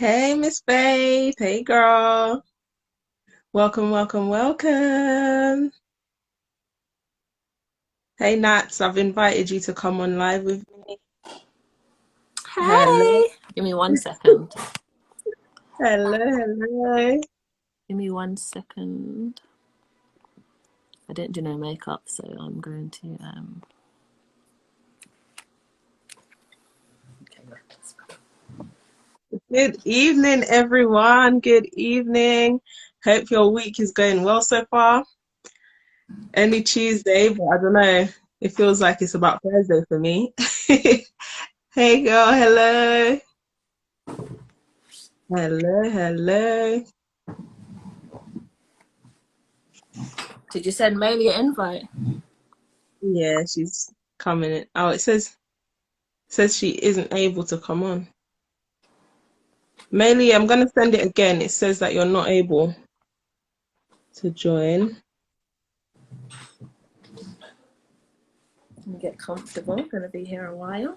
Hey, Miss Faith. Hey, girl. Welcome, welcome, welcome. Hey, Nats. I've invited you to come on live with me. Hello, Hey, give me 1 second. hello, hello. Give me 1 second. I didn't do no makeup, so I'm going to okay, let's go. Good evening, everyone. Good evening. Hope your week is going well so far. Only Tuesday, but I don't know. It feels like it's about Thursday for me. Hey, girl. Hello. Hello, hello. Did you send Maylee an invite? Yeah, she's coming in. Oh, it says she isn't able to come on. Maylee, I'm gonna send it again. It says that you're not able to join. Let me get comfortable. I'm gonna be here a while.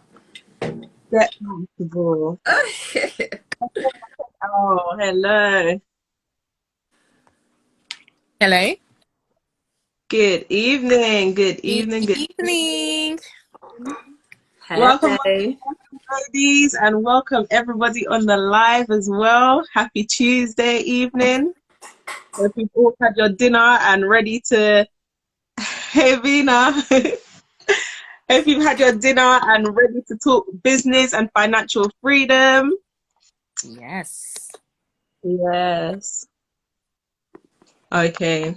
Get comfortable. Oh, hello. Hello. Good evening. Good Good evening. Good evening. welcome, Hey. ladies, and welcome everybody on the live as well. Happy Tuesday evening. Hope you've all had your dinner and ready to. Hey, Vina. Hope you've had your dinner and ready to talk business and financial freedom. Yes. Yes. Okay.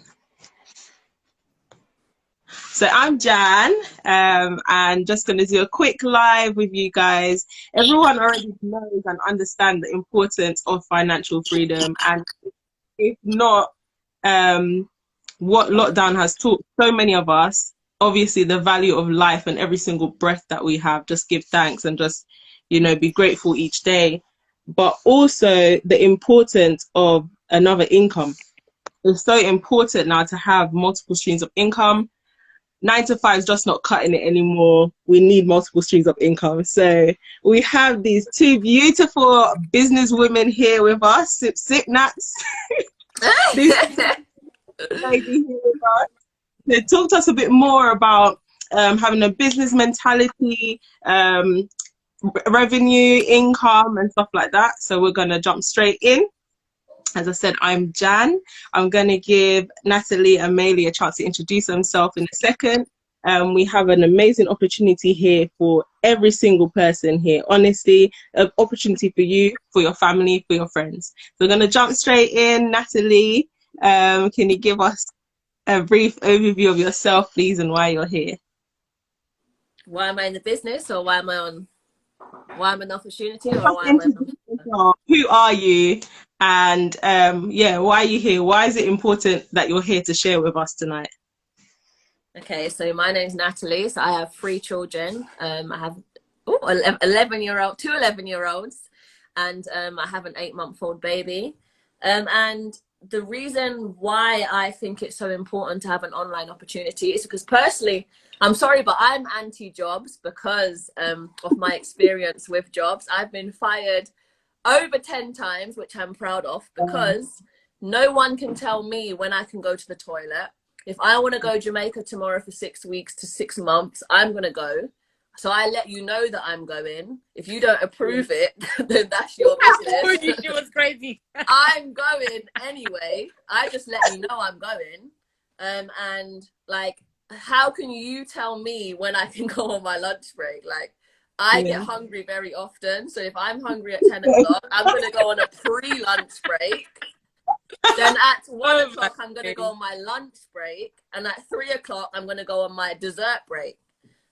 So I'm Jan, and just going to do a quick live with you guys. Everyone already knows and understands the importance of financial freedom, and if not, what lockdown has taught so many of us, obviously the value of life and every single breath that we have. Just give thanks and just, be grateful each day. But also the importance of another income. It's so important now to have multiple streams of income. 9 to 5 is just not cutting it anymore. We need multiple streams of income. So we have these two beautiful business women here with us, Sip Sip Nats. This lady here with us. They talk to us a bit more about having a business mentality, revenue, income, and stuff like that. So we're gonna jump straight in. As I said, I'm Jan. I'm going to give Natalie and Maylee a chance to introduce themselves in a second. We have an amazing opportunity here for every single person here. Honestly, an opportunity for you, for your family, for your friends. So we're going to jump straight in. Natalie, can you give us a brief overview of yourself, please, and why you're here? Why am I in the business, or why am I on? Why am I an opportunity, or why am I? Introduce yourself. Who are you? And why are you here? Why is it important that you're here to share with us tonight? Okay, so my name's Natalie. So I have 3 children. I have 11-year-old, two 11-year-olds, and I have an 8-month-old baby. And the reason why I think it's so important to have an online opportunity is because personally, I'm sorry, but I'm anti-jobs because of my experience with jobs. I've been fired over 10 times, which I'm proud of, because no one can tell me when I can go to the toilet. If I want to go to Jamaica tomorrow for 6 weeks to 6 months, I'm going to go. So I let you know that I'm going. If you don't approve it, then that's your I business. told you she was crazy. I'm going anyway. I just let you know I'm going. And like, how can you tell me when I can go on my lunch break? Like, I get hungry very often. So if I'm hungry at 10 o'clock, I'm going to go on a pre-lunch break. Then at 1 o'clock, I'm going to go on my lunch break. And at 3 o'clock, I'm going to go on my dessert break.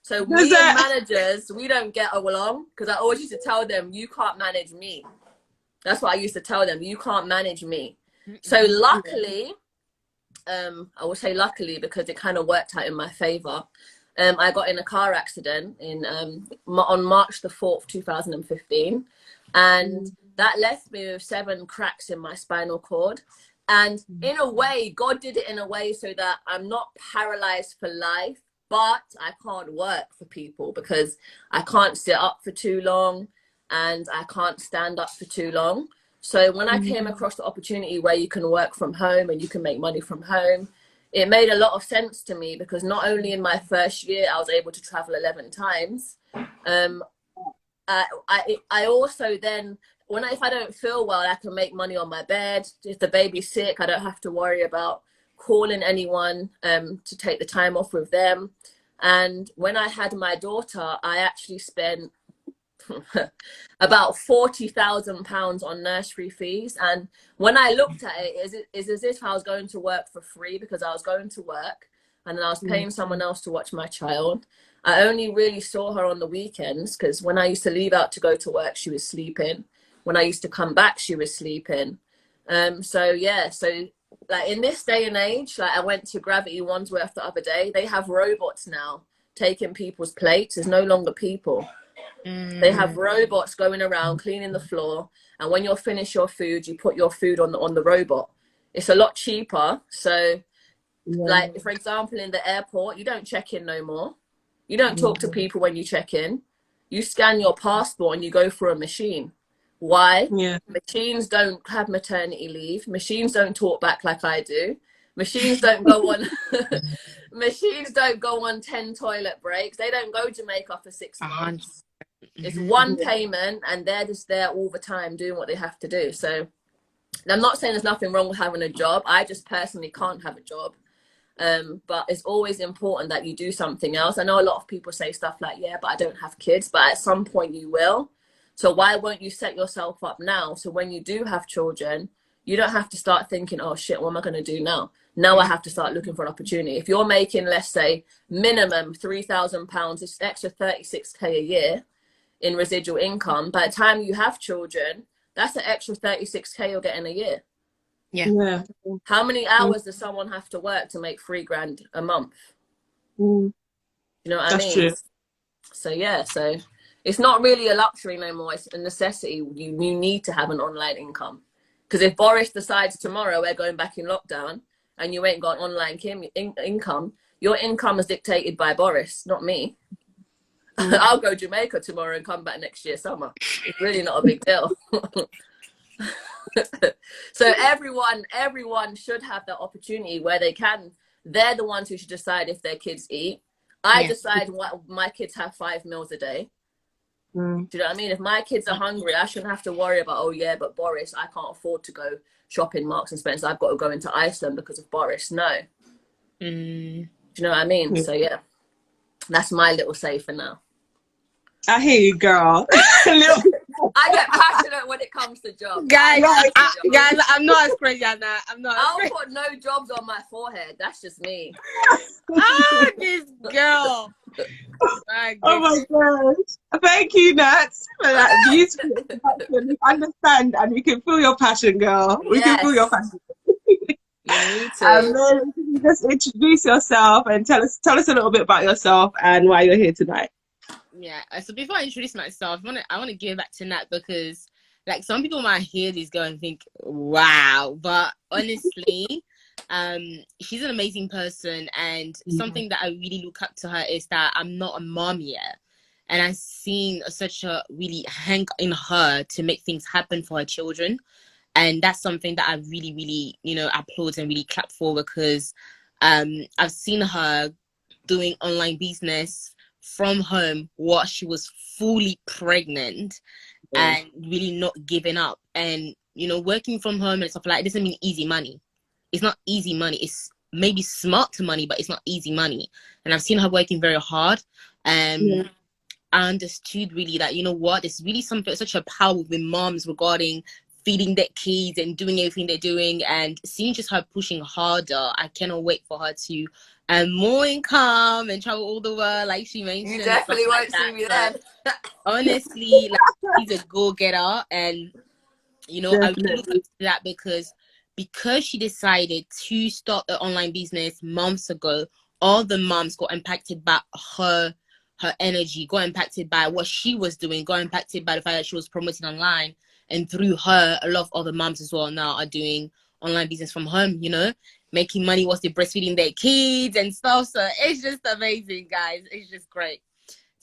So me and managers, we don't get along because I always used to tell them, you can't manage me. That's what I used to tell them. You can't manage me. So luckily, I will say luckily because it kind of worked out in my favor. I got in a car accident on March the 4th, 2015. And that left me with 7 cracks in my spinal cord. And in a way, God did it in a way so that I'm not paralyzed for life, but I can't work for people because I can't sit up for too long and I can't stand up for too long. So when I came across the opportunity where you can work from home and you can make money from home, it made a lot of sense to me, because not only in my first year I was able to travel 11 times, I also then, if I don't feel well, I can make money on my bed. If the baby's sick, I don't have to worry about calling anyone to take the time off with them. And when I had my daughter, I actually spent about £40,000 on nursery fees. And when I looked at it, it's as if I was going to work for free, because I was going to work and then I was paying someone else to watch my child. I only really saw her on the weekends, because when I used to leave out to go to work, she was sleeping. When I used to come back, she was sleeping. So like in this day and age, like I went to Gravity Wandsworth the other day, they have robots now taking people's plates. There's no longer people. They have robots going around cleaning the floor, and when you're finished your food, you put your food on the robot. It's a lot cheaper. So like, for example, in the airport, you don't check in no more. You don't talk to people when you check in. You scan your passport and you go through a machine. Why? Machines don't have maternity leave. Machines don't talk back like I do. Machines don't go on machines don't go on 10 toilet breaks. They don't go Jamaica for 6 months. It's one payment, and they're just there all the time doing what they have to do. So I'm not saying there's nothing wrong with having a job. I just personally can't have a job. But it's always important that you do something else. I know a lot of people say stuff like, yeah, but I don't have kids, but at some point you will. So why won't you set yourself up now? So when you do have children, you don't have to start thinking, oh shit, what am I going to do now? Now I have to start looking for an opportunity. If you're making, let's say, minimum £3,000, it's an extra 36k a year in residual income. By the time you have children, that's an extra 36k you're getting a year. Yeah. How many hours does someone have to work to make £3,000 a month? You know what I mean? True. So it's not really a luxury no more. It's a necessity. You need to have an online income, because if Boris decides tomorrow we're going back in lockdown and you ain't got online income, your income is dictated by Boris, not me. I'll go Jamaica tomorrow and come back next year summer. It's really not a big deal. So everyone should have that opportunity where they're the ones who should decide if their kids eat. I decide what my kids have 5 meals a day. Do you know what I mean? If my kids are hungry, I shouldn't have to worry about, oh yeah, but Boris, I can't afford to go shopping Marks and Spencer. I've got to go into Iceland because of Boris. No. Do you know what I mean? So yeah, that's my little say for now. I hear you, girl. I get passionate when it comes to jobs. Guys, I'm not as crazy as that. I'll put no jobs on my forehead. That's just me. This girl. Oh my gosh. Thank you, Nats, for that beautiful introduction. We understand, and we can feel your passion, girl. We can feel your passion. You need to. And then you just introduce yourself and tell us a little bit about yourself and why you're here tonight. Yeah. So before I introduce myself, I want to give back to Nat, because like some people might hear this go and think, wow, but honestly, she's an amazing person, and something that I really look up to her is that I'm not a mom yet, and I've seen such a really hang in her to make things happen for her children, and that's something that I really, really, applaud and really clap for, because I've seen her doing online business from home while she was fully pregnant and really not giving up, and working from home and stuff like that. It doesn't mean easy money. It's not easy money. It's maybe smart money, but it's not easy money. And I've seen her working very hard. I understood really that, there's really such a power with moms regarding feeding their kids and doing everything they're doing, and seeing just her pushing harder. I cannot wait for her to more income and travel all the world, like she mentioned. You definitely won't see me then. Honestly, like, she's a go-getter, and I really look up to that, because she decided to start the online business months ago. All the moms got impacted by her energy, got impacted by what she was doing, got impacted by the fact that she was promoting online. And through her, a lot of other moms as well now are doing online business from home, making money whilst they're breastfeeding their kids and stuff. So it's just amazing, guys. It's just great.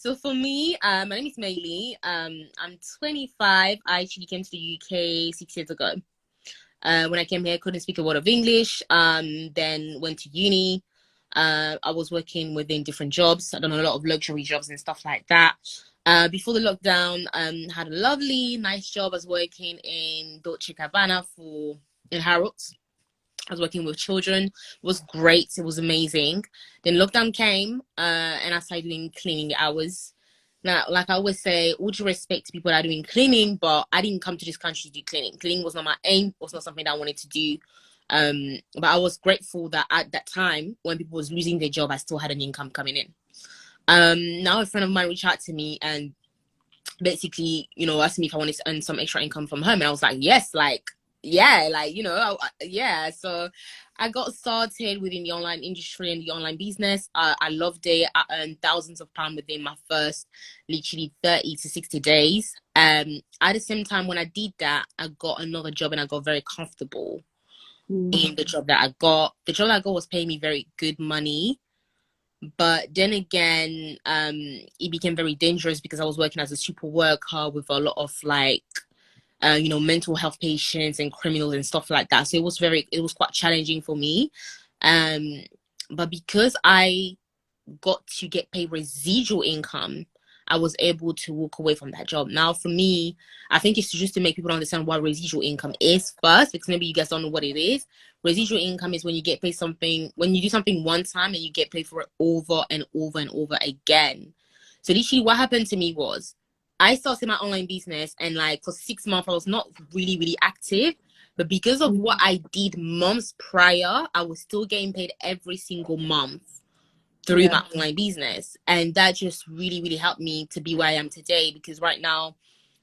So for me, my name is Maylee. I'm 25. I actually came to the UK 6 years ago. When I came here, couldn't speak a word of English. Then went to uni. I was working within different jobs. I done a lot of luxury jobs and stuff like that. Before the lockdown, had a lovely, nice job. I was working in Dolce Gabbana in Harrods. I was working with children. It was great. It was amazing. Then lockdown came, and I started doing cleaning hours. Now, like I always say, all due respect to people that are doing cleaning, but I didn't come to this country to do cleaning. Cleaning was not my aim. It was not something that I wanted to do. But I was grateful that at that time, when people was losing their job, I still had an income coming in. Now a friend of mine reached out to me and basically, asked me if I wanted to earn some extra income from home. And I was like, yes, yeah. So I got started within the online industry and the online business. I loved it. I earned thousands of pounds within my first literally 30 to 60 days. At the same time, when I did that, I got another job and I got very comfortable in the job that I got. The job that I got was paying me very good money. But then again, it became very dangerous because I was working as a super worker with a lot of mental health patients and criminals and stuff like that. So it was quite challenging for me. But because I got to get paid residual income, I was able to walk away from that job. Now, for me, I think it's just to make people understand what residual income is first, because maybe you guys don't know what it is. Residual income is when you get paid when you do something one time and you get paid for it over and over and over again. So literally what happened to me was I started my online business and for 6 months, I was not really, really active. But because of what I did months prior, I was still getting paid every single month through my online business. And that just really, really helped me to be where I am today, because right now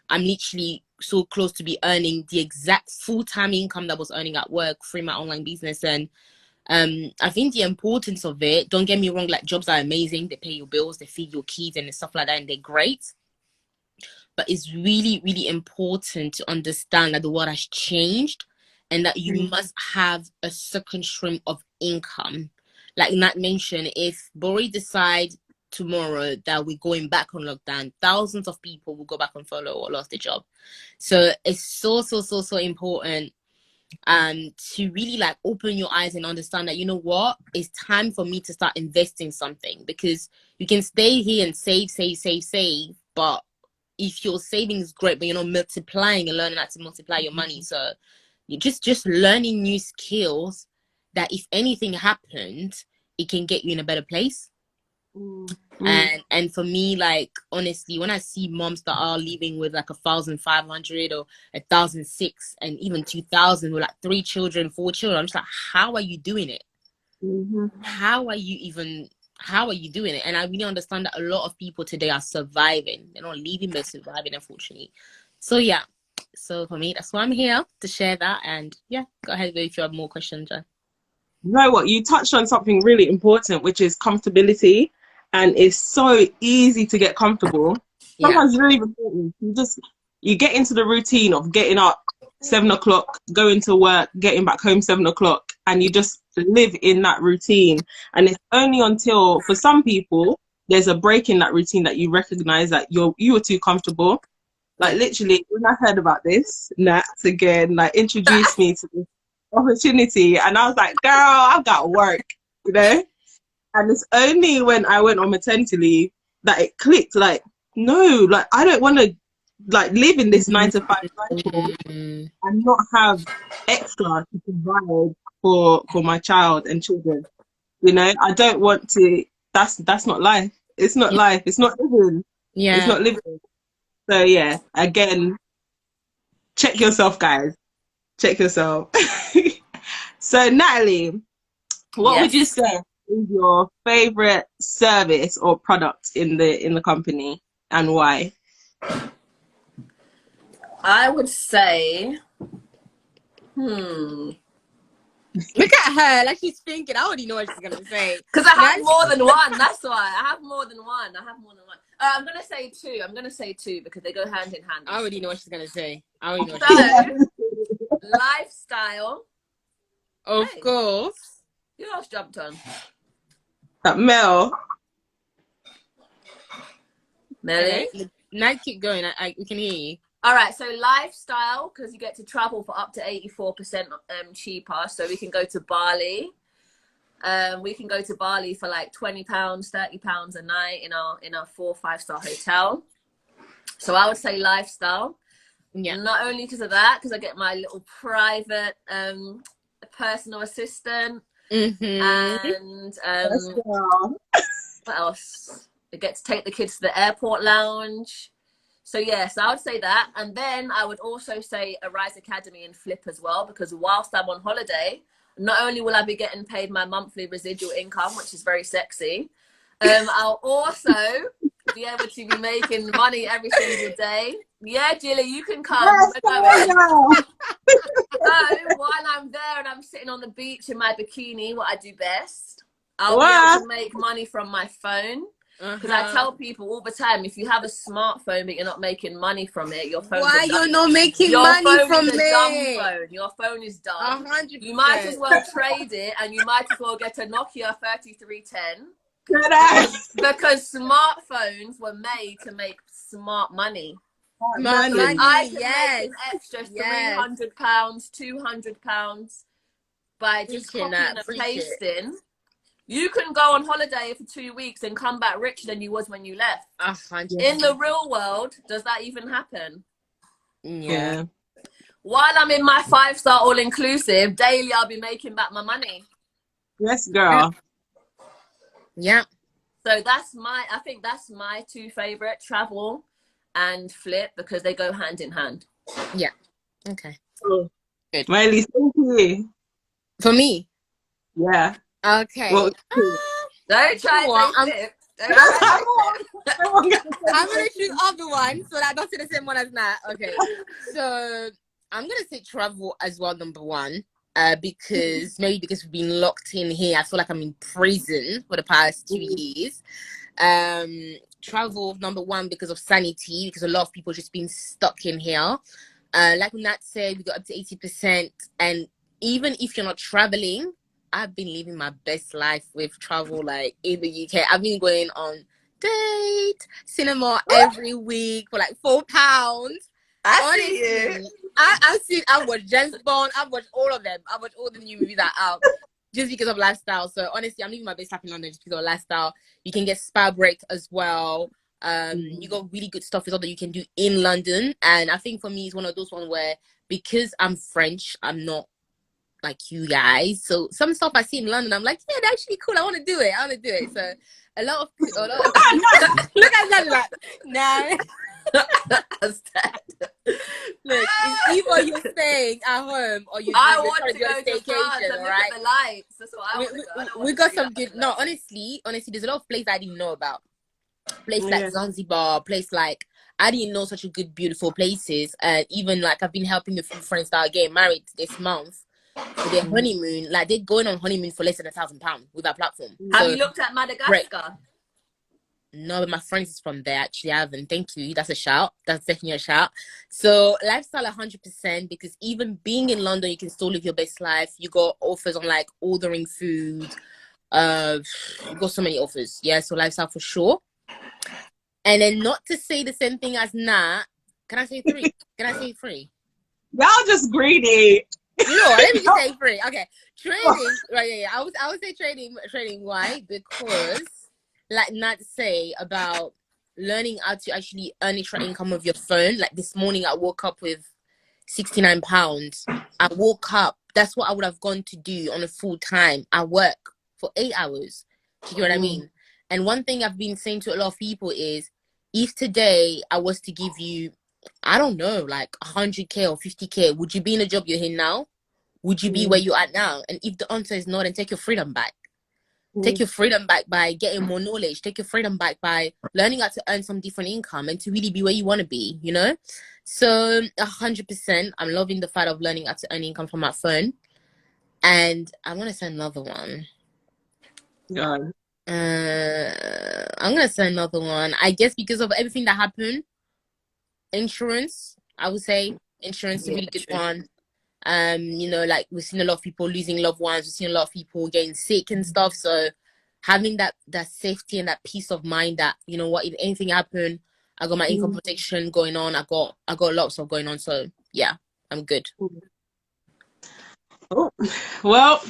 I'm literally so close to be earning the exact full-time income that I was earning at work through my online business. And I think the importance of it, don't get me wrong, jobs are amazing. They pay your bills, they feed your kids and stuff like that, and they're great. But it's really, really important to understand that the world has changed and that you must have a second stream of income. Like Nat mentioned, if Bori decide tomorrow that we're going back on lockdown, thousands of people will go back on furlough or lost their job. So it's so important to really open your eyes and understand that, what, it's time for me to start investing something, because you can stay here and save, but if your savings is great, but you're not multiplying and learning how to multiply your money. So you're just learning new skills that if anything happened, it can get you in a better place. And for me, honestly, when I see moms that are living with 1,500 or 1,006 and even 2,000 with 3 children, 4 children, I'm just how are you doing it? How are you doing it? And I really understand that a lot of people today are surviving. They're not living, they're surviving, unfortunately. So yeah. So for me, that's why I'm here, to share that. And yeah, go ahead if you have more questions, Jan. You know what? You touched on something really important, which is comfortability. And it's so easy to get comfortable. Sometimes it's really important. You get into the routine of getting up 7 o'clock, going to work, getting back home 7 o'clock, and you just live in that routine. And it's only until, for some people, there's a break in that routine that you recognize that you were too comfortable. Literally, when I heard about this, Nat again introduced me to this opportunity, and I was like, girl, I've got work, And it's only when I went on maternity leave that it clicked. No, I don't want to live in this 9 to 5 cycle and not have extra to provide for my child and children. I don't want to. That's not life. It's not life. It's not living. It's not living. So yeah, again, check yourself, guys. Check yourself. So Natalie, what would you say is your favorite service or product in the company, and why? I would say, Look at her, she's thinking. I already know what she's gonna say. Because I have more than one. That's why I have more than one. I'm gonna say two because they go hand in hand. I already know what she's gonna say. Lifestyle. Of course. Who else jumped on? Mel. Melly? Now keep going. We can hear you. All right, so lifestyle, because you get to travel for up to 84% cheaper. So we can go to Bali. We can go to Bali for like £20, £30 a night in our 4 or 5-star hotel. So I would say lifestyle. Yeah. Not only because of that, because I get my little private personal assistant. And what else? I get to take the kids to the airport lounge. So yes, I would say that. And then I would also say a Rise Academy and Flip as well, because whilst I'm on holiday, not only will I be getting paid my monthly residual income, which is very sexy, I'll also be able to be making money every single day. Yeah, Jilly, you can come. Yes, So while I'm there and I'm sitting on the beach in my bikini, what I do best, I'll be able to make money from my phone. Because I tell people all the time, if you have a smartphone but you're not making money from it, your phone. Why you're not making money from it? Dumb phone. Your phone is dumb. 100%. You might as well trade it, and you might as well get a Nokia 3310. Because smartphones were made to make smart money. Money. I can make an extra £300, £200 by just copying and pasting. You can go on holiday for 2 weeks and come back richer than you was when you left. 100%. In the real world, does that even happen? Yeah. While I'm in my 5-star all-inclusive, daily I'll be making back my money. Yes, girl. Yeah. So I think that's my 2 favorite, travel and Flip, because they go hand in hand. Yeah. Okay. Cool. Good. Miley, thank you. For me? Yeah. Okay. Well, don't try to Flip. I'm gonna choose other one so that I don't say the same one as Nat. Okay. So I'm gonna say travel as well, number 1. Because we've been locked in here. I feel like I'm in prison for the past 2 years. Travel number 1 because of sanity, because a lot of people just been stuck in here. Like Nat said, we got up to 80%, and even if you're not traveling, I've been living my best life with travel, like in the UK. I've been going on cinema every week for like £4. I see you. I watched James Bond. I watched all of them. I watched all the new movies that are out just because of lifestyle. So honestly, I'm living my best life in London just because of lifestyle. You can get spa break as well. You got really good stuff as well that you can do in London. And I think for me, it's one of those ones where, because I'm French, I'm not like you guys. So some stuff I see in London, I'm like, yeah, that's actually cool. I want to do it. So a lot of look at that, like, no. Look, it's either you're staying at home or you're want to go to staycation, and right? Look at the lights. That's what I want to go. We got some good. No, honestly, there's a lot of places I didn't know about. Place like Zanzibar, place like, I didn't know such a good, beautiful places. And even like, I've been helping a few friends that are getting married this month for their honeymoon. Like, they're going on honeymoon for less than £1,000 with our platform. Have you looked at Madagascar? No, but my friends is from there. Actually, I haven't. Thank you. That's a shout. That's definitely a shout. So lifestyle 100%, because even being in London, you can still live your best life. You got offers on like ordering food. You got so many offers. Yeah, so lifestyle for sure. And then, not to say the same thing as Nat, can I say 3? Can I say 3? Y'all just greedy. No, let me just say 3. Okay, trading. Right? Yeah. I would say trading. Trading. Why? Because, like Nat say about learning how to actually earn extra income with your phone. Like this morning, I woke up with £69. I woke up. That's what I would have gone to do on a full time. I work for 8 hours. Do you get what I mean? And one thing I've been saying to a lot of people is, if today I was to give you, I don't know, like 100K or 50K, would you be in a job you're in now? Would you be where you're at now? And if the answer is no, then take your freedom back. Take your freedom back by getting more knowledge. Take your freedom back by learning how to earn some different income and to really be where you want to be, you know? So 100%, I'm loving the fact of learning how to earn income from my phone. And I want to say another one. God. I'm gonna say another one. I guess because of everything that happened, insurance. I would say insurance is a really good one. Like we've seen a lot of people losing loved ones. We've seen a lot of people getting sick and stuff. So having that safety and that peace of mind that, you know what, if anything happened, I got my income protection going on. I got a lot of stuff going on. So yeah, I'm good. Oh, well,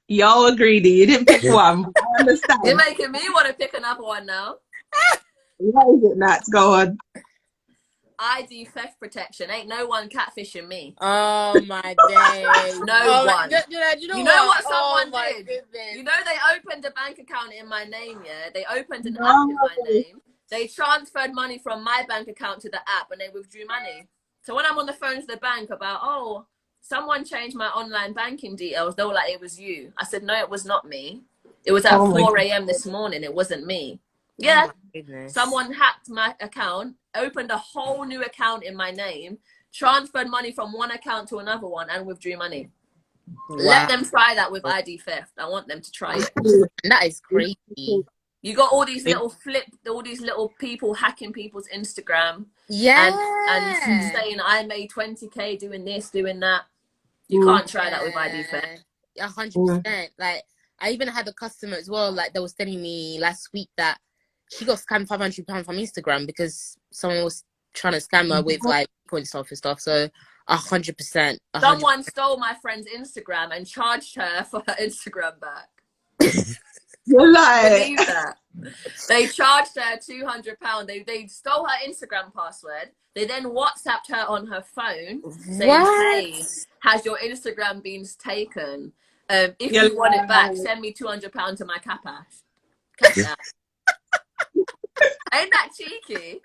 y'all are greedy. You didn't pick one. But I understand. You're making me want to pick another one now. What is it, Nat? Go on. ID theft protection. Ain't no one catfishing me. Oh my day. No one. You know what someone my did? goodness. You know they opened a bank account in my name, yeah? They opened an app in my name. They transferred money from my bank account to the app and they withdrew money. So when I'm on the phone to the bank about, oh, someone changed my online banking details, they were like, it was you. I said, no, it was not me. It was at 4 a.m. this morning. It wasn't me. Yeah. Someone hacked my account, opened a whole new account in my name, transferred money from one account to another one, and withdrew money. Wow. Let them try that with ID theft. I want them to try it. That is crazy. You got all these little people hacking people's Instagram. Yeah. And saying I made 20K doing this, doing that. You can't try that with ID theft. 100%. Like, I even had a customer as well, like, that was telling me last week that she got scammed £500 from Instagram because someone was trying to scam her with, like, Bitcoin stuff and stuff. So, 100%. Someone stole my friend's Instagram and charged her for her Instagram back. You're like... Believe that. They charged her £200. They stole her Instagram password. They then WhatsApped her on her phone saying, hey, has your Instagram been taken? If you want it back, send me £200 to my Cash App. Ain't that cheeky?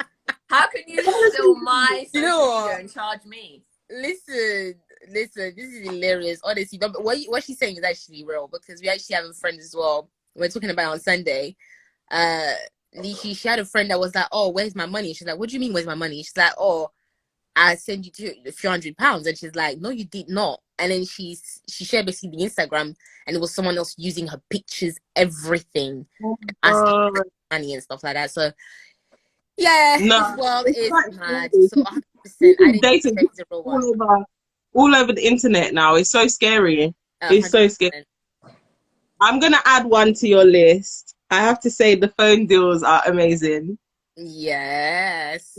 How can you steal my social media and charge me? Listen, this is hilarious. Honestly, what she's saying is actually real because we actually have a friend as well. We're talking about on Sunday. She had a friend that was like, oh, where's my money? She's like, what do you mean, where's my money? She's like, oh, I sent you a few £100. And she's like, no, you did not. And then she shared basically the Instagram and it was someone else using her pictures, everything, asking for money and stuff like that. So yeah, this world is mad. So 100%, I didn't think the real one. All over the internet now. It's so scary. It's 100%. So scary. I'm gonna add one to your list. I have to say the phone deals are amazing. Yes.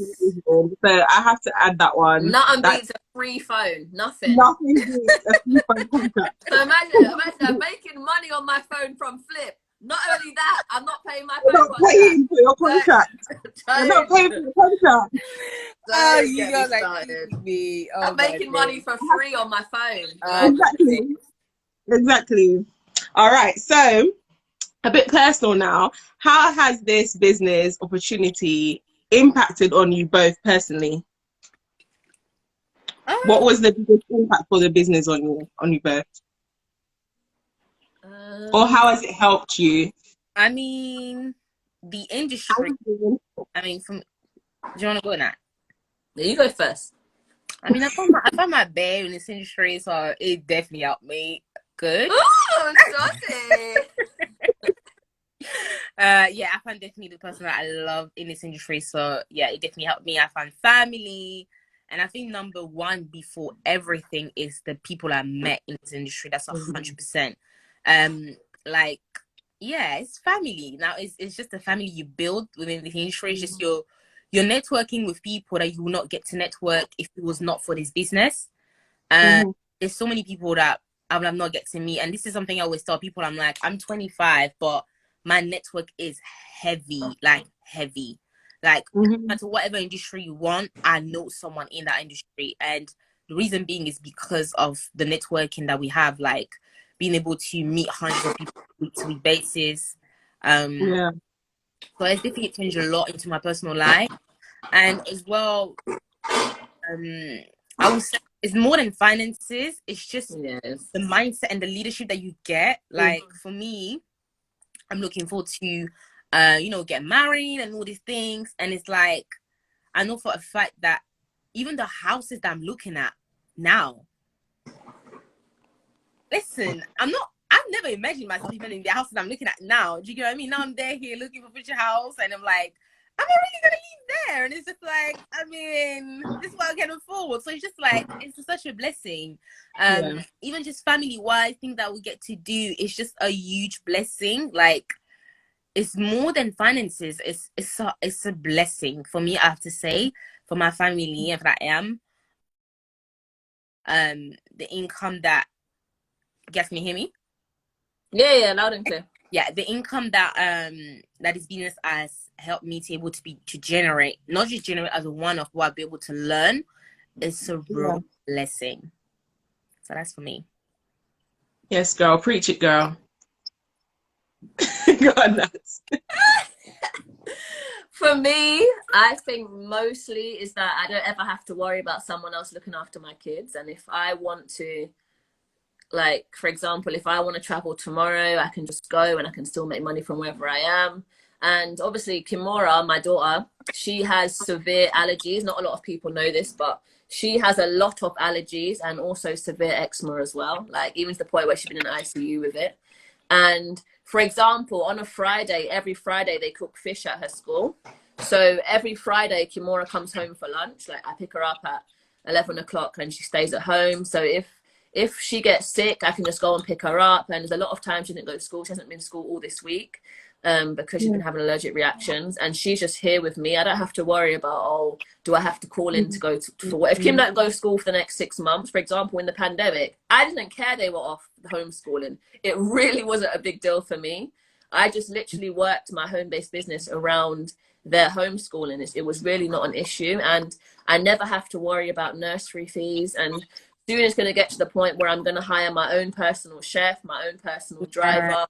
So I have to add that one. Nothing beats a free phone. Nothing. Nothing beats a free phone contract. So imagine I'm making money on my phone from Flip. Not only that, I'm not paying my phone contract. Paying for your contract. You're not paying for your contract. Oh, you guys like me. Oh, I'm making money for free on my phone. Exactly. All right. So a bit personal now. How has this business opportunity impacted on you both personally? What was the biggest impact for the business on you both? Or how has it helped you? I mean, the industry. I mean, do you want to go in that? Yeah, you go first. I mean, I found my babe in this industry, so it definitely helped me. Good. Oh, saucy. Yeah, I found definitely the person that I love in this industry. So yeah, it definitely helped me. I found family. And I think number one before everything is the people I met in this industry. That's 100%. Like, yeah, it's family. Now it's just the family you build within the industry. It's just you're networking with people that you will not get to network if it was not for this business. There's so many people that I'm not getting to meet. And this is something I always tell people. I'm like, I'm 25, but my network is heavy. Like no matter whatever industry you want, I know someone in that industry. And the reason being is because of the networking that we have, like being able to meet hundreds of people on a week-to-week basis. So it's definitely changed a lot into my personal life. And as well, I would say it's more than finances. It's just the mindset and the leadership that you get. Like for me, I'm looking forward to, get married and all these things. And it's like, I know for a fact that even the houses that I'm looking at now, listen, I've never imagined myself even in the houses I'm looking at now. Do you get what I mean? Now I'm there here looking for a future house and I'm like, am I really going to live there? And it's just like, I mean, this is what I can afford. So it's just like, it's just such a blessing. Even just family-wise, things that we get to do, it's just a huge blessing. Like, it's more than finances. It's a blessing for me, I have to say, for my family and for that I am. The income that, guess, can you hear me? Yeah, loud and clear. Yeah, the income that that this business has helped me to able to generate, not just generate as a one-off, but I'll be able to learn. It's a real blessing. So that's for me. Yes, girl, preach it, girl. Go on, Nats. For me, I think mostly is that I don't ever have to worry about someone else looking after my kids. And if I want to, like, for example, if I want to travel tomorrow, I can just go and I can still make money from wherever I am. And obviously, Kimura, my daughter, she has severe allergies. Not a lot of people know this, but she has a lot of allergies and also severe eczema as well. Like, even to the point where she's been in ICU with it. And for example, on a Friday, every Friday they cook fish at her school. So every Friday, Kimura comes home for lunch. Like, I pick her up at 11 o'clock and she stays at home. So if she gets sick, I can just go and pick her up. And there's a lot of times she didn't go to school. She hasn't been to school all this week because she's been having allergic reactions. And she's just here with me. I don't have to worry about, oh, do I have to call in to go for what? If Kim don't go to school for the next 6 months, for example, in the pandemic, I didn't care they were off homeschooling. It really wasn't a big deal for me. I just literally worked my home-based business around their homeschooling. It was really not an issue. And I never have to worry about nursery fees. And soon it's going to get to the point where I'm going to hire my own personal chef, my own personal driver.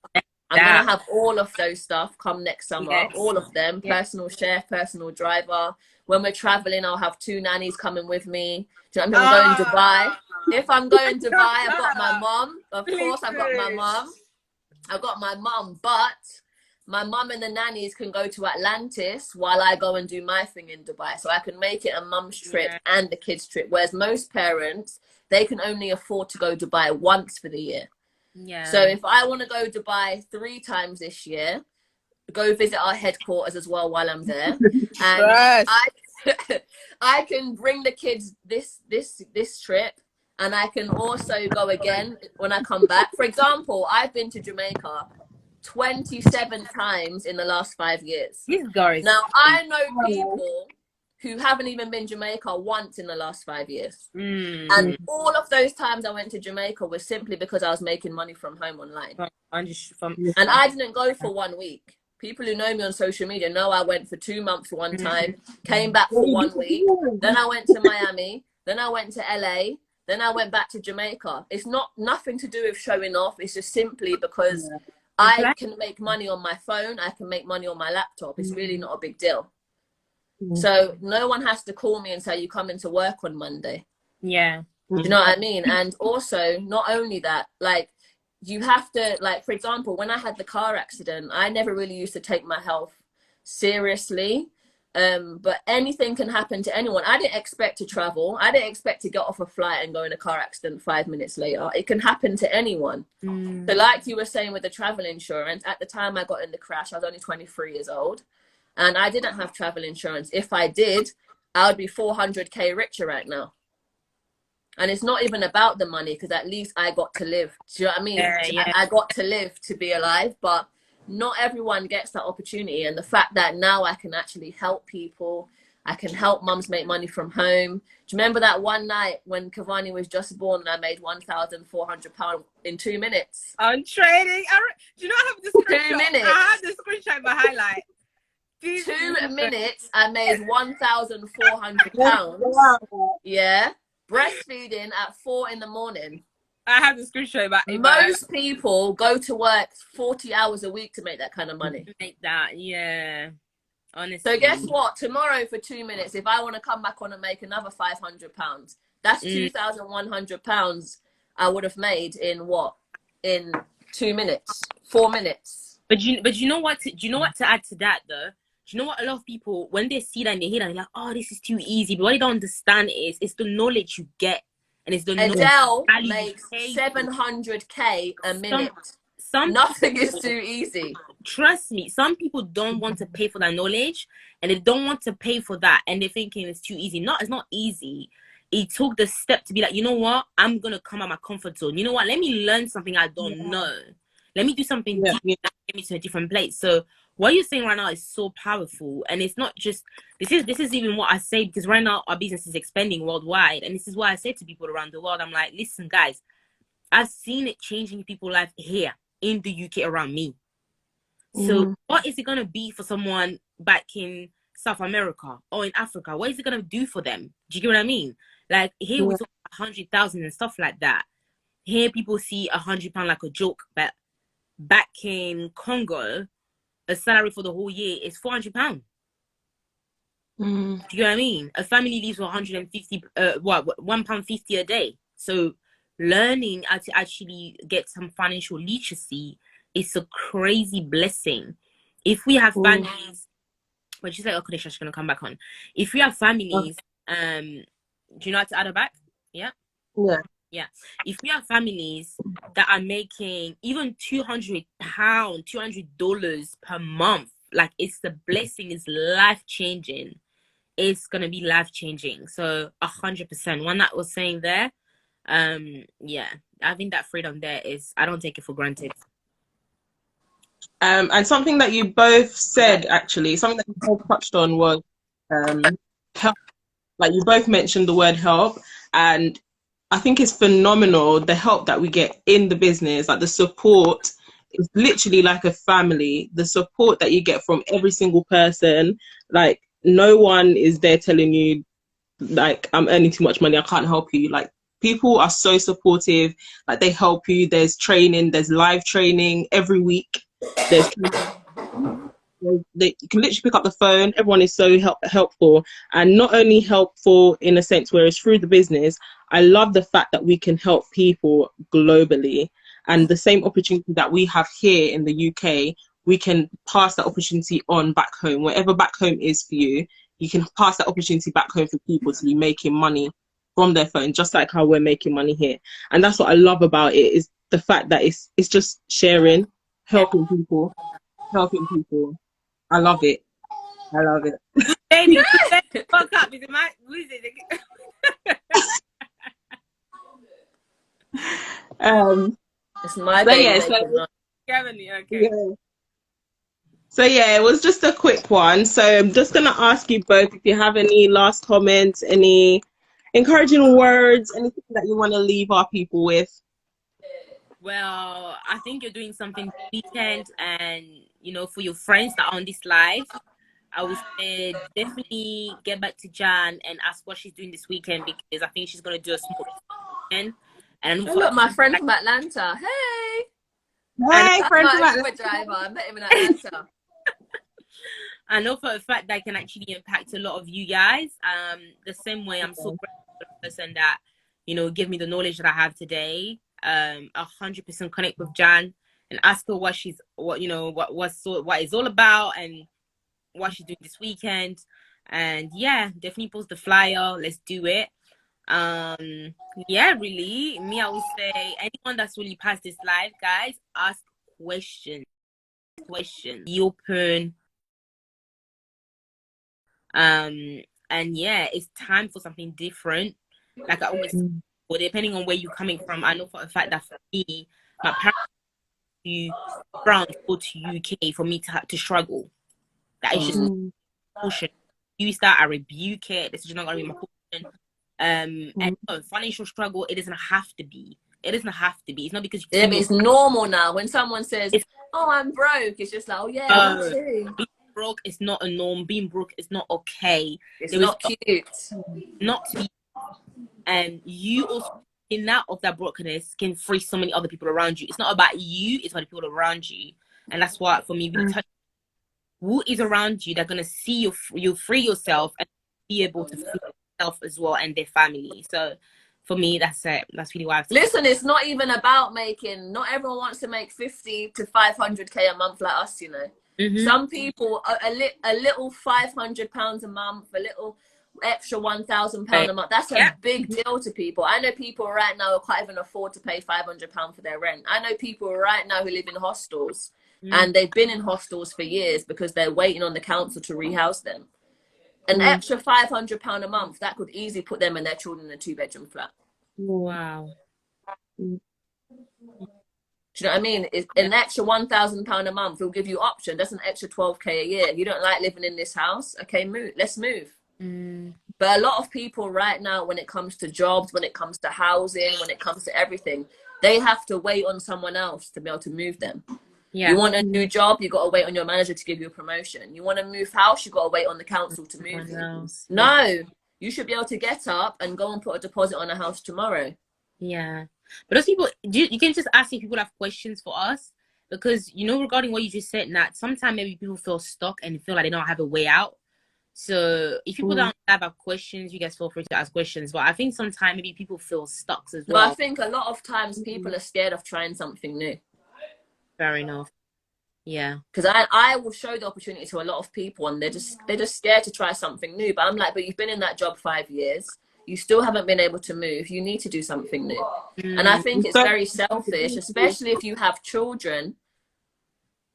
I'm going to have all of those stuff come next summer. Yes. All of them. Yes. Personal chef, personal driver. When we're traveling, I'll have 2 nannies coming with me. I'm going to Dubai. If I'm going to Dubai, I've got my mom. Of course, I've got my mom. I've got my mom. But my mum and the nannies can go to Atlantis while I go and do my thing in Dubai. So I can make it a mum's trip and the kids' trip. Whereas most parents, they can only afford to go to Dubai once for the year. Yeah. So if I want to go to Dubai 3 times this year, go visit our headquarters as well while I'm there. And I can bring the kids this trip, and I can also go again when I come back. For example, I've been to Jamaica 27 times in the last 5 years. Now, I know people who haven't even been to Jamaica once in the last 5 years. And all of those times I went to Jamaica was simply because I was making money from home online. And I didn't go for 1 week. People who know me on social media know I went for 2 months one time, came back for 1 week, then I went to Miami, then I went to LA, then I went back to Jamaica. It's nothing to do with showing off. It's just simply because I can make money on my phone. I can make money on my laptop. It's really not a big deal. So no one has to call me and say, you come into work on Monday. Yeah. Do you know what I mean? And also, not only that, like, you have to, like, for example, when I had the car accident, I never really used to take my health seriously. But anything can happen to anyone. I didn't expect to travel. I didn't expect to get off a flight and go in a car accident 5 minutes later. It can happen to anyone. So like you were saying with the travel insurance, at the time I got in the crash, I was only 23 years old. And I didn't have travel insurance. If I did, I would be 400k richer right now. And it's not even about the money, because at least I got to live. Do you know what I mean? Yeah. I got to live to be alive, but not everyone gets that opportunity. And the fact that now I can actually help people, I can help mums make money from home. Do you remember that one night when Cavani was just born and I made £1,400 in 2 minutes? I'm trading. Do you know I have this screenshot? 2 minutes. I have this screenshot in my highlight. 2 minutes, I made £1,400. Yeah. Breastfeeding at 4 in the morning. I have the screenshot about it. Most people go to work 40 hours a week to make that kind of money. Make that, yeah. Honestly. So guess what? Tomorrow for 2 minutes, if I want to come back on and make another £500, that's £2,100 I would have made in what? In 2 minutes, 4 minutes. But you know what? Do you know what to add to that though? Do you know what? A lot of people, when they see that and they hear that, they're like, "Oh, this is too easy." But what they don't understand is, it's the knowledge you get, and it's the Adele makes 700k a minute. Nothing is too easy. Trust me, some people don't want to pay for that knowledge, and they don't want to pay for that, and they're thinking it's too easy. No, it's not easy. It took the step to be like, you know what? I'm gonna come out of my comfort zone. You know what? Let me learn something I don't know. Let me do something deep that get me to a different place. So what you're saying right now is so powerful, and it's not just this is even what I say, because right now our business is expanding worldwide, and this is why I say to people around the world, I'm like, listen, guys, I've seen it changing people's life here in the UK around me. So what is it gonna be for someone back in South America or in Africa? What is it gonna do for them? Do you get what I mean? Like here we talk about 100,000 and stuff like that. Here people see £100 like a joke, but back in Congo, a salary for the whole year is £400. Do you get what I mean? A family lives for 150, £1.50 a day. So learning how to actually get some financial literacy is a crazy blessing. If we have families, but she's like, okay, she's gonna come back on. If we have families, do you know how to add her back? Yeah. Yeah. If we have families that are making even £200, $200 per month, like it's the blessing, is life changing. It's gonna be life changing. So 100%. One that was saying there, yeah, I think that freedom there is, I don't take it for granted. And something that you both said, actually, something that you both touched on was help. Like you both mentioned the word help, and I think it's phenomenal the help that we get in the business. Like the support is literally like a family. The support that you get from every single person, like no one is there telling you like I'm earning too much money, I can't help you. Like people are so supportive, like they help you. There's training, there's live training every week. There's you can literally pick up the phone. Everyone is so helpful, and not only helpful in a sense where it's through the business. I love the fact that we can help people globally, and the same opportunity that we have here in the UK, we can pass that opportunity on back home. Wherever back home is for you, you can pass that opportunity back home for people to be making money from their phone, just like how we're making money here. And that's what I love about it, is the fact that it's just sharing, helping people. I love it. I love it. Baby, fuck up. Is it my? Who is it? It's my baby. Yeah, so yeah, it was just a quick one. So I'm just gonna ask you both if you have any last comments, any encouraging words, anything that you want to leave our people with. Well, I think you're doing something decent, and you know, for your friends that are on this live, I would say definitely get back to Jan and ask what she's doing this weekend, because I think she's gonna do a small weekend. And look, my friend from Atlanta. Hey, friend from Atlanta. Driver. I met him in Atlanta. I know for a fact that can actually impact a lot of you guys. The same way I'm so grateful for the person that, you know, give me the knowledge that I have today. 100% connect with Jan and ask her what it's all about and what she's doing this weekend. And yeah, definitely post the flyer. Let's do it. Yeah, really, me, I would say anyone that's really past this live, guys, ask questions. Be open. And yeah, it's time for something different. Like I always say, well, depending on where you're coming from, I know for a fact that for me, my parents to France go to UK for me to struggle. That is just portion. Use that, I rebuke it. This is not gonna be my portion. And financial struggle, it doesn't have to be. It doesn't have to be. It's not because but it's normal now. When someone says, "Oh, I'm broke," it's just like, "Oh yeah, me too." Being broke is not a norm. Being broke is not okay. It's not cute. Not to be. And you also, in that of that brokenness, can free so many other people around you. It's not about you, it's about the people around you. And that's why for me, really touch who is around you, they're gonna see you free yourself and be able to free yourself as well and their family. So for me, that's it. That's really why I've listen, it's not even about making, not everyone wants to make 50 to 500k a month like us, you know. Some people a little £500 a month, a little extra £1,000 a month, that's a big deal to people. I know people right now who can't even afford to pay £500 for their rent. I know people right now who live in hostels and they've been in hostels for years because they're waiting on the council to rehouse them. An extra £500 a month, that could easily put them and their children in a 2-bedroom flat. Wow. Do you know what I mean? An extra £1,000 a month will give you option. That's an extra 12k a year. You don't like living in this house? Okay, move. Let's move. But a lot of people right now, when it comes to jobs, when it comes to housing, when it comes to everything, they have to wait on someone else to be able to move them. You want a new job, you got to wait on your manager to give you a promotion. You want to move house, you got to wait on the council to move you. No, you should be able to get up and go and put a deposit on a house tomorrow. Yeah. But those people, you can just ask if people have questions for us. Because, you know, regarding what you just said, Nat, sometimes maybe people feel stuck and feel like they don't have a way out. So if people don't have questions, you guys feel free to ask questions. But I think sometimes maybe people feel stuck as well. But I think a lot of times people are scared of trying something new. Fair enough. Yeah. Because I will show the opportunity to a lot of people and they're just scared to try something new. But I'm like, but you've been in that job 5 years. You still haven't been able to move. You need to do something new. And I think it's very selfish, especially if you have children.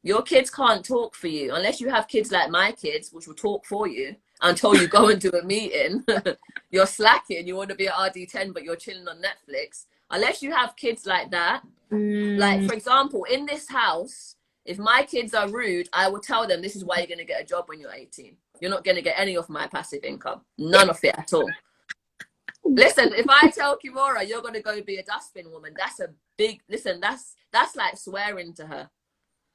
Your kids can't talk for you unless you have kids like my kids, which will talk for you until you go and do a meeting. You're slacking. You want to be at RD10, but you're chilling on Netflix. Unless you have kids like that. Like, for example, in this house, if my kids are rude, I will tell them this is why you're going to get a job when you're 18. You're not going to get any of my passive income. None of it at all. Listen, if I tell Kimora you're going to go be a dustbin woman, that's a big, listen, that's like swearing to her.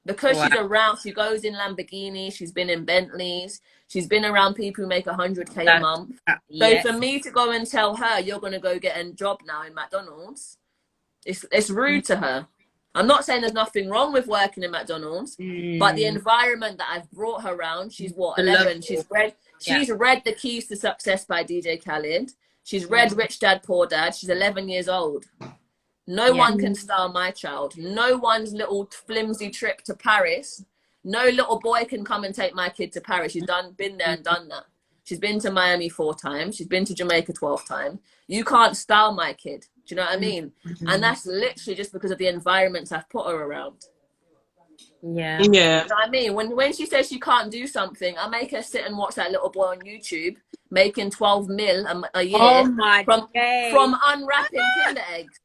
Because she's around, she goes in Lamborghinis, she's been in Bentleys, she's been around people who make 100k a month. So for me to go and tell her you're going to go get a job now in McDonald's, it's rude to her. I'm not saying there's nothing wrong with working in McDonald's, but the environment that I've brought her around, she's what, 11? She's read The Keys to Success by DJ Khaled. She's read Rich Dad, Poor Dad. She's 11 years old. No one can style my child. No one's little flimsy trip to Paris. No little boy can come and take my kid to Paris. She's been there and done that. She's been to Miami 4 times. She's been to Jamaica 12 times. You can't style my kid. Do you know what I mean? And that's literally just because of the environments I've put her around. Yeah. You know what I mean? When she says she can't do something, I make her sit and watch that little boy on YouTube making 12 mil a year from unwrapping Kinder eggs.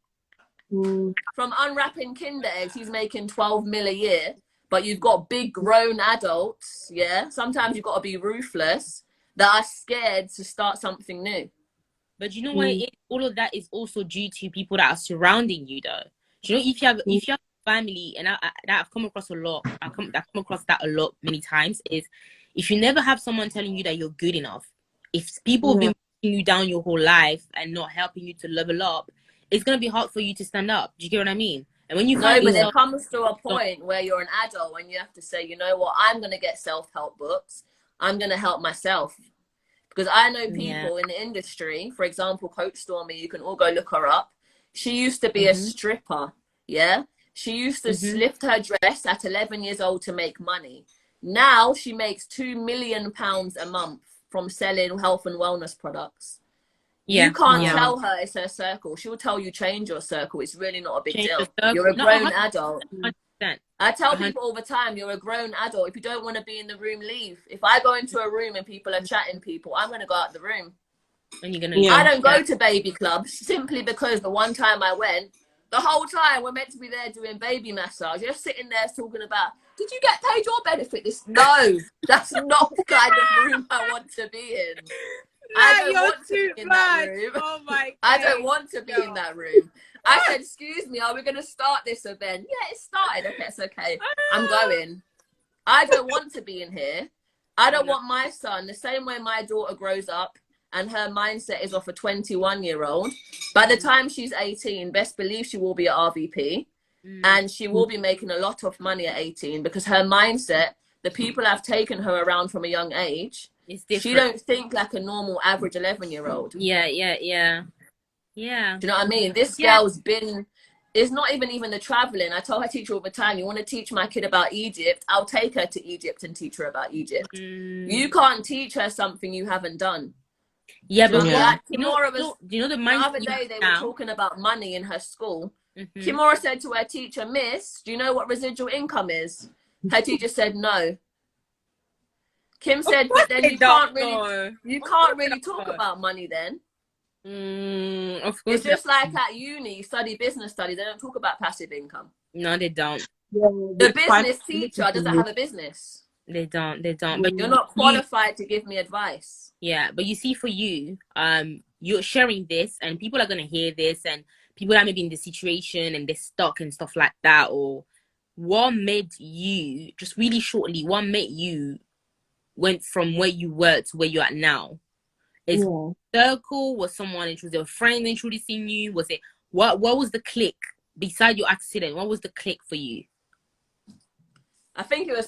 From unwrapping Kinder eggs, he's making 12 mil a year. But you've got big grown adults, sometimes you've got to be ruthless, that are scared to start something new. But you know what? All of that is also due to people that are surrounding you, though. Do you know, if you have family, and I've come across a lot, I've come across that a lot many times, is if you never have someone telling you that you're good enough, if people have been pushing you down your whole life and not helping you to level up, it's going to be hard for you to stand up. Do you get what I mean? And when you but there comes to a point where you're an adult and you have to say, you know what, I'm going to get self-help books. I'm going to help myself. Because I know people in the industry, for example, Coach Stormy, you can all go look her up. She used to be a stripper, She used to lift her dress at 11 years old to make money. Now she makes £2 million a month from selling health and wellness products. You can't tell her it's her circle. She will tell you change your circle. It's really not a big deal. You're a grown adult. 100%. I tell people all the time, you're a grown adult. If you don't want to be in the room, leave. If I go into a room and people are chatting people, I'm going to go out the room. And you're gonna, I don't go to baby clubs simply because the one time I went, the whole time we're meant to be there doing baby massage. You're sitting there talking about, did you get paid your benefit? No, that's not the kind of room I want to be in. I don't want to be in that room. Oh my God. I don't want to be in that room. I said, excuse me, are we going to start this event? Yeah, it started. Okay, it's okay. I'm going. I don't want to be in here. I don't want my son, the same way my daughter grows up and her mindset is off a 21-year-old. By the time she's 18, best believe she will be at RVP and she will be making a lot of money at 18 because her mindset, the people have taken her around from a young age, she don't think like a normal average 11-year-old. Yeah. Do you know what I mean? This girl's been, it's not even the traveling. I tell her teacher all the time, you want to teach my kid about Egypt, I'll take her to Egypt and teach her about Egypt. You can't teach her something you haven't done. But like, do you know the other day they were talking about money in her school. Kimora said to her teacher, Miss, do you know what residual income is? Her teacher said no. Kim said, but then you can't really talk about money then. Of It's course not. just like at uni, you study business studies. They don't talk about passive income. No, they don't. Yeah, The it's quite. business teacher doesn't have a business. They don't. They don't. But You're not you, qualified to give me advice. yeah. But you see, for you, you're sharing this, and people are gonna hear this, and people that may be in the situation and they're stuck and stuff like that, or what made you just really shortly? What made you went from where you were to where you're at now? Is Yeah. circle, was someone, was there a friend introducing you, was it what was the click beside your accident? What was the click for you? I think it was